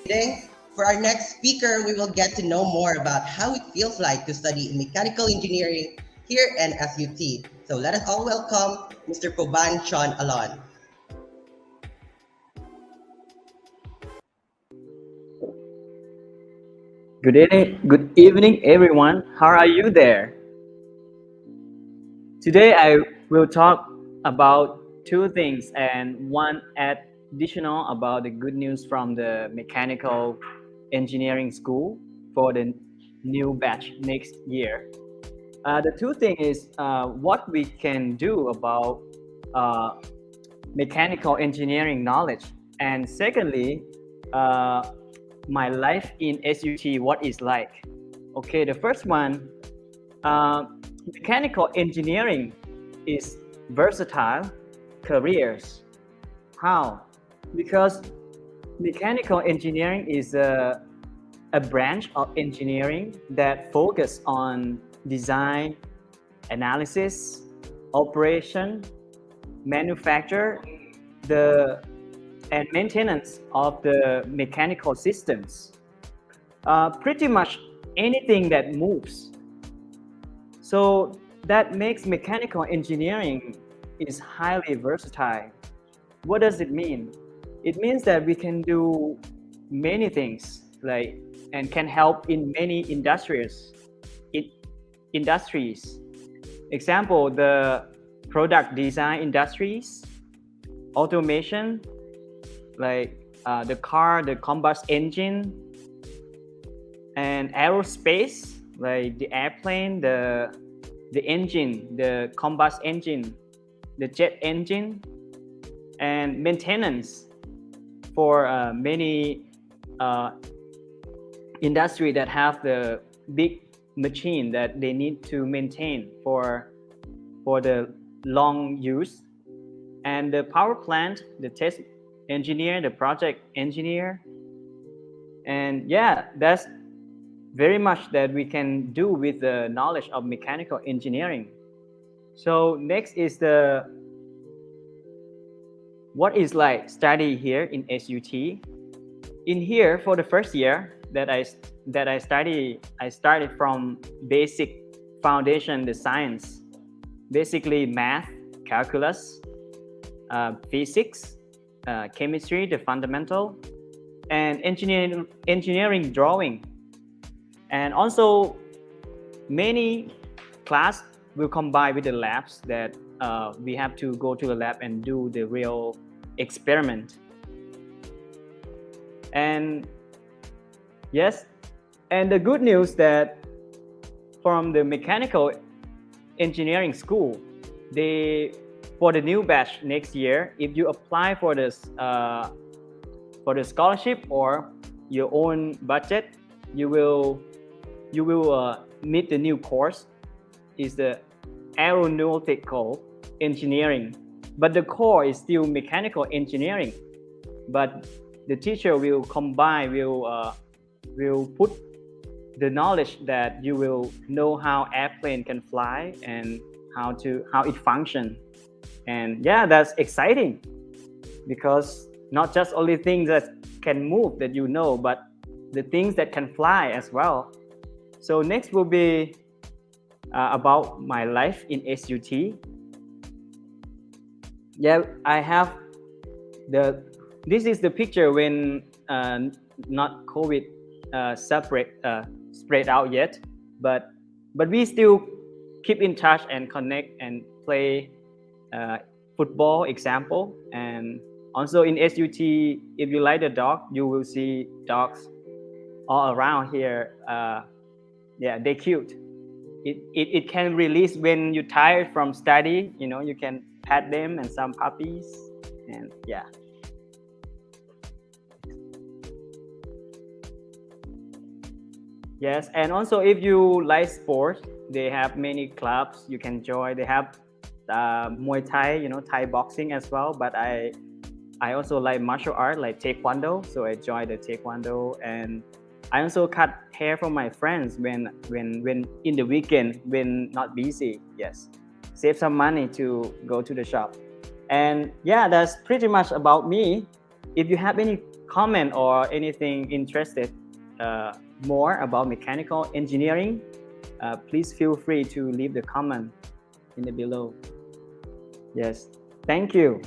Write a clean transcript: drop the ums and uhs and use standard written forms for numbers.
Today, for our next speaker, we will get to know more about how it feels like to study in mechanical engineering here at SUT. So let us all welcome Mr. Poban Sean Alon. Good evening, everyone. How are you there? Today I will talk about two things and one additional about the good news from the mechanical engineering school for the new batch next year. The two things is what we can do about uh, mechanical engineering knowledge, and secondly, uh, my life in SUT, what is like. Okay, the first one, uh, mechanical engineering is versatile careers. How? Because mechanical engineering is a branch of engineering that focus on design, analysis, operation, manufacture, the and maintenance of the mechanical systems. Pretty much anything that moves. So that makes mechanical engineering is highly versatile. What does it mean? It means that we can do many things, like, and can help in many it, industries. Example, the product design industries, automation, like the car, the combustion engine, and aerospace, like the airplane, the engine, the combustion engine, the jet engine, and maintenance for many uh, industry that have the big machine that they need to maintain for the long use, and the power plant, the test engineer, the project engineer, and yeah, that's very much that we can do with the knowledge of mechanical engineering. So next is the what is like study here in SUT. In here for the first year that I study, I started from basic foundation, the science, basically math, calculus, physics, chemistry, the fundamental, and engineering drawing. And also many class will combine with the labs that we have to go to the lab and do the real experiment. And yes, and the good news that from the mechanical engineering school, they for the new batch next year, if you apply for this for the scholarship or your own budget, you will meet the new course is the aeronautical engineering, but the core is still mechanical engineering, but the teacher will combine, will put the knowledge that you will know how airplane can fly and how it function. And yeah, that's exciting because not just only things that can move that you know, but the things that can fly as well. So next will be about my life in SUT. Yeah, I have this is the picture when not COVID spread out yet, but we still keep in touch and connect and play football example. And also in SUT, if you like the dog, you will see dogs all around here. Yeah, they're cute. It can release when you're tired from study, you can pet them, and some puppies, and yeah. Yes, and also if you like sports, they have many clubs you can join. They have Muay Thai, Thai boxing as well. But I also like martial art, like Taekwondo. So I joined the Taekwondo, and I also cut hair for my friends when in the weekend when not busy. Yes, save some money to go to the shop. And yeah, that's pretty much about me. If you have any comment or anything interested more about mechanical engineering, please feel free to leave the comment in the below. Yes, thank you.